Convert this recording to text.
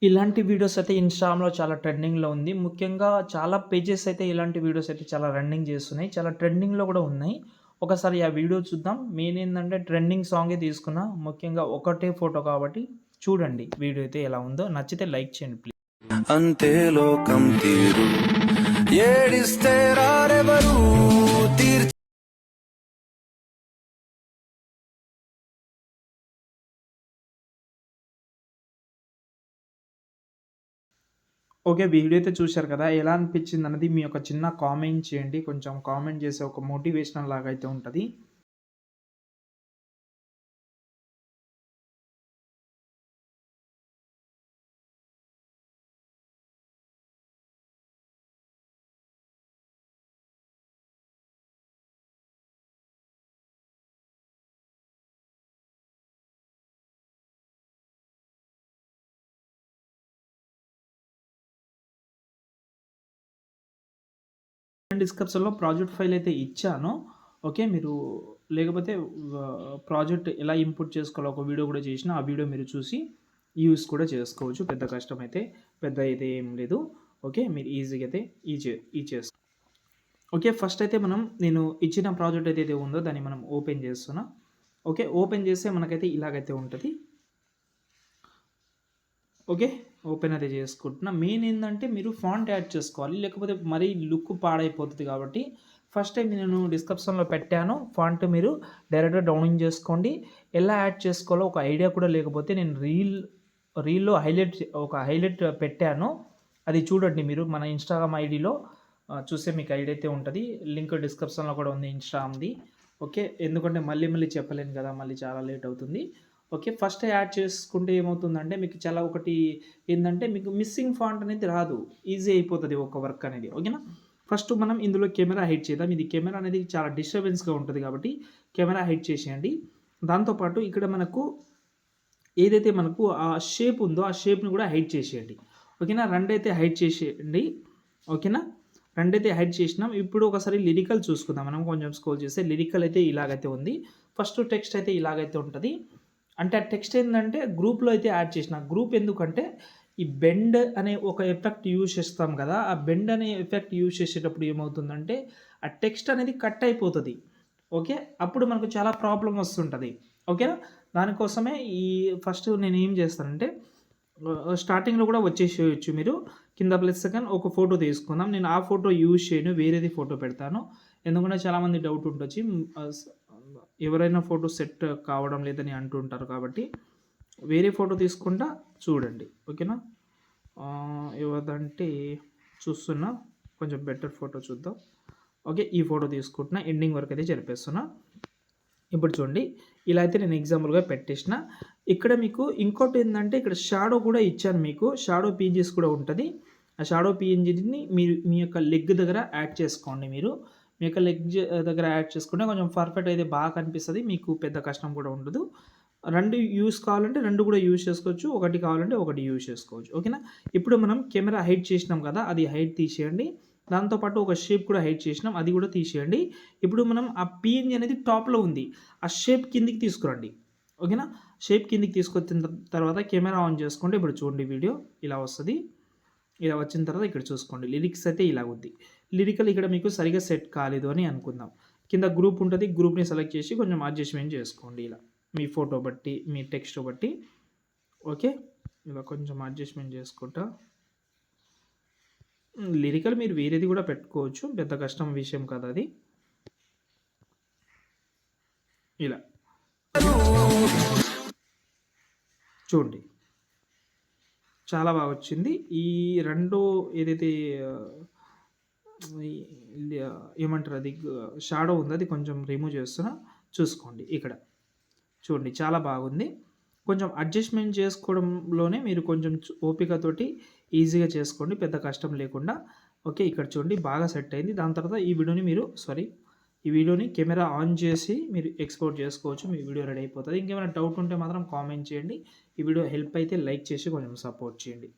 ఇలాంటి వీడియోస్ అయితే ఇన్‌స్టాగ్రామ్‌లో చాలా ట్రెండింగ్‌లో ఉంది. ముఖ్యంగా చాలా పేజెస్ అయితే ఇలాంటి వీడియోస్ అయితే చాలా రన్నింగ్ చేస్తున్నాయి. చాలా ట్రెండింగ్‌లో కూడా ఉన్నాయి. ఒకసారి ఆ వీడియో చూద్దాం. మెయిన్ ఏందంటే ట్రెండింగ్ సాంగే తీసుకున్నా. ముఖ్యంగా ఒకటే ఫోటో కాబట్టి చూడండి వీడియో అయితే ఎలా ఉందో. నచ్చితే లైక్ చేయండి ప్లీజ్. అంతే లోకం తీరు ఏడిస్తే రారెవరు తీర్చి ఓకే. వీడియో అయితే చూశారు కదా! ఎలా అనిపించిందన్నది మీ యొక్క చిన్న కామెంట్ చేయండి. కొంచెం కామెంట్ చేస్తే ఒక మోటివేషనల్ లాగా అయితే ఉంటది. డిస్క్రిప్షన్‌లో ప్రాజెక్ట్ ఫైల్ అయితే ఇచ్చాను. ఓకే. మీరు లేకపోతే ప్రాజెక్ట్ ఎలా ఇంపోర్ట్ చేసుకోవాలో ఒక వీడియో కూడా చేసినా, ఆ వీడియో మీరు చూసి యూజ్ కూడా చేసుకోవచ్చు. పెద్ద కష్టమైతే పెద్ద అయితే ఏం లేదు. ఓకే. మీరు ఈజీగా అయితే ఈ చేసు ఓకే. ఫస్ట్ అయితే నేను ఇచ్చిన ప్రాజెక్ట్ ఏదైతే ఉందో దాన్ని మనం ఓపెన్ చేస్తున్నా. ఓకే. ఓపెన్ చేస్తే మనకైతే ఇలాగైతే ఉంటది. ఓకే. ఓపెన్ అయితే చేసుకుంటున్నా. మెయిన్ ఏందంటే మీరు ఫాంట్ యాడ్ చేసుకోవాలి. లేకపోతే మరీ లుక్ పాడైపోతది కాబట్టి ఫస్ట్ టైం నేను డిస్క్రిప్షన్‌లో పెట్టాను. ఫాంట్ మీరు డైరెక్ట్‌గా డౌన్లోడ్ చేసుకోండి. ఎలా యాడ్ చేసుకోవాలో ఒక ఐడియా కూడా లేకపోతే నేను రీల్‌లో హైలైట్ పెట్టాను. అది చూడండి మీరు మన ఇన్‌స్టాగ్రామ్ ఐడీలో చూస్తే మీకు ఐడియా అయితే ఉంటది. లింక్ డిస్క్రిప్షన్‌లో కూడా ఉంది ఇన్‌స్టాగ్రామ్‌ది. ఓకే. ఎందుకంటే మళ్ళీ మళ్ళీ చెప్పలేను కదా! మళ్ళీ చాలా లేట్ అవుతుంది. ఓకే. ఫస్ట్ యాడ్ చేసుకుంటే ఏమవుతుందంటే మీకు చాలా ఒకటి ఏందంటే మీకు మిస్సింగ్ ఫాంట్ అనేది రాదు. ఈజీ అయిపోతది ఒక వర్క్ అనేది. ఓకేనా? ఫస్ట్ మనం ఇందులో కెమెరా హైడ్ చేద్దాం. ఇది కెమెరా అనేది చాలా డిస్టర్బెన్స్‌గా ఉంటది కాబట్టి కెమెరా హైడ్ చేసేయండి. దాంతో పాటు ఇక్కడ మనకు ఏదైతే మనకు ఆ షేప్ ఉందో ఆ షేప్‌ని కూడా హైడ్ చేసేయండి. ఓకేనా? రెండైతే హైడ్ చేసేయండి. ఓకేనా? రెండైతే హైడ్ చేసినాం. ఇప్పుడు ఒకసారి లిరికల్ చూసుకుందాం. మనం కొంచెం స్క్రోల్ చేస్తే లిరికల్ అయితే ఇలాగైతే ఉంది. ఫస్ట్ టెక్స్ట్ అయితే ఇలాగైతే ఉంటది. అంటే ఆ టెక్స్ట్ ఏందంటే గ్రూప్‌లో అయితే యాడ్ చేసిన. గ్రూప్ ఎందుకంటే ఈ బెండ్ అనే ఒక ఎఫెక్ట్ యూజ్ చేస్తాం కదా! ఆ బెండ్ అనే ఎఫెక్ట్ యూజ్ చేసేటప్పుడు ఏమవుతుందంటే ఆ టెక్స్ట్ అనేది కట్ అయిపోతది. ఓకే. అప్పుడు మనకు చాలా ప్రాబ్లమ్ వస్తుంటది. ఓకేనా? దానికోసమే ఫస్ట్ నేనేం చేస్తానంటే స్టార్టింగ్‌లో కూడా వచ్చేసేయొచ్చు మీరు. కింద ప్లస్ సెకండ్ ఒక ఫోటో తీసుకుందాం. నేను ఆ ఫోటో యూజ్ చేయను. వేరేది ఫోటో పెడతాను. ఎందుకంటే చాలామంది డౌట్ ఉండొచ్చు. ఎవరైనా ఫోటో సెట్ కావడం లేదని అంటుంటారు కాబట్టి వేరే ఫోటో తీసుకుంటా చూడండి. ఓకేనా? ఎవరిదంటే చూస్తున్నా. కొంచెం బెటర్ ఫోటో చూద్దాం. ఓకే. ఈ ఫోటో తీసుకుంటున్నా. ఎండింగ్ వరకు అయితే జరిపేస్తున్నా. ఇప్పుడు చూడండి. ఇలా అయితే నేను ఎగ్జాంపుల్‌గా పెట్టేసిన. ఇక్కడ మీకు ఇంకోటేందంటే ఇక్కడ షాడో కూడా ఇచ్చాను మీకు. షాడో పీఎన్‌జీస్ కూడా ఉంటది. ఆ షాడో పీఎన్‌జీని మీరు మీ యొక్క లెగ్ దగ్గర యాడ్ చేసుకోండి మీరు. మీ యొక్క దగ్గర యాడ్ చేసుకుంటే కొంచెం పర్ఫెక్ట్ అయితే బాగా కనిపిస్తది. మీకు పెద్ద కష్టం కూడా ఉండదు. 2 యూజ్ కావాలంటే 2 కూడా యూజ్ చేసుకోవచ్చు. ఒకటి కావాలంటే ఒకటి యూజ్ చేసుకోవచ్చు. ఓకేనా? ఇప్పుడు మనం కెమెరా హైడ్ చేసినాం కదా! అది హైడ్ తీసేయండి. దాంతో పాటు ఒక షేప్ కూడా హైడ్ చేసినాం. అది కూడా తీసేయండి. ఇప్పుడు మనం ఆ పీఎన్‌జీ అనేది టాప్‌లో ఉంది. ఆ షేప్ కిందికి తీసుకురండి. ఓకేనా? షేప్ కిందికి తీసుకొచ్చిన తర్వాత కెమెరా ఆన్ చేసుకోండి. ఇప్పుడు చూడండి వీడియో ఇలా వస్తది. ఇలా వచ్చిన తర్వాత ఇక్కడ చూసుకోండి. లిరిక్స్ అయితే ఇలాగుంది. లిరికల్ ఇక్కడ మీకు సరిగ్గా సెట్ కాలేదు అని అనుకుందాం. కింద గ్రూప్ ఉంటది. గ్రూప్‌ని సెలెక్ట్ చేసి కొంచెం అడ్జస్ట్‌మెంట్ చేసుకోండి ఇలా. మీ ఫోటో బట్టి, మీ టెక్స్ట్ బట్టి. ఓకే. ఇలా కొంచెం అడ్జస్ట్‌మెంట్ చేసుకుంటా. లిరికల్ మీరు వేరేది కూడా పెట్టుకోవచ్చు. పెద్ద కష్టం విషయం కాదది. ఇలా. చూడండి. చాలా బాగా వచ్చింది. ఈ రెండో ఏదైతే ఇది ఏమంటారు అది షాడో ఉంది. అది కొంచెం రిమూవ్ చేస్తున్నా. చూసుకోండి ఇక్కడ. చూడండి చాలా బాగుంది. కొంచెం అడ్జస్ట్‌మెంట్ చేసుకోవడంలోనే మీరు కొంచెం ఓపికతోటి ఈజీగా చేసుకోండి. పెద్ద కష్టం లేకుండా. ఓకే. ఇక్కడ చూడండి బాగా సెట్ అయింది. దాని తర్వాత ఈ వీడియోని కెమెరా ఆన్ చేసి మీరు ఎక్స్‌పోర్ట్ చేసుకోవచ్చు. మీ వీడియో రెడీ అయిపోతది. ఇంకేమైనా డౌట్ ఉంటే మాత్రం కామెంట్ చేయండి. ఈ వీడియో హెల్ప్ అయితే లైక్ చేసి కొంచెం సపోర్ట్ చేయండి.